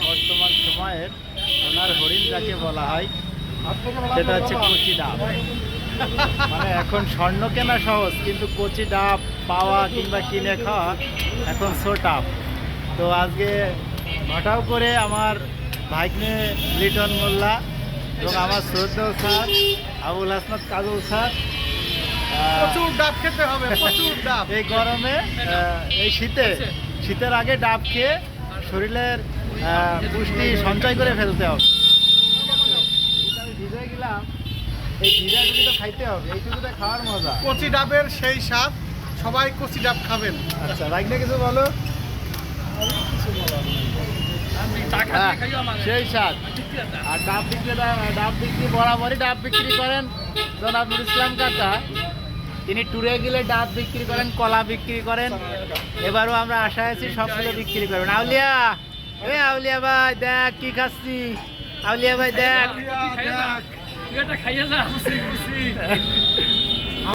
বর্তমান সময়ের সোনার হরিণ যাকে বলা হয় সেটা হচ্ছে কচি ডাব। মানে এখন স্বর্ণ কেনা সহজ, কিন্তু কচি ডাব পাওয়া কিংবা কিনে খাওয়া এখন সো টাফ। তো আজকে ঘটাও করে আমার ভাগ্নে লিটন মোল্লা এবং আমার শ্রদ্ধেয় স্যার আবুল হাসনাত কাজল স্যার প্রচুর ডাব খেতে হবে, প্রচুর ডাব। এই গরমে এই শীতের আগে ডাব খেয়ে শরীরের পুষ্টি সঞ্চয় করে ফেলতে হবে। আমি ভিজে গেলাম, এই ভিজাটুকু তো খাইতে হবে, এইটুকুটা খাওয়ার মজা। কচি ডাবের সেই স্বাদ, সবাই কচি ডাব খাবেন। আচ্ছা ভাগ্নে কিছু বলো। হ্যাঁ, সেই স্বাদ। আর ডাব বিক্রি বরাবরই ডাব বিক্রি করেন জনাব নুর ইসলাম কাকা। তিনি ট্যুরে গেলে ডাব বিক্রি করেন, কলা বিক্রি করেন। এবারও আমরা আশায় আছি সবগুলো বিক্রি করবেন। আউলিয়া, এ আউলিয়া ভাই দেখ কি খাচ্ছি। আউলিয়া ভাই দেখ। খাইয়া যা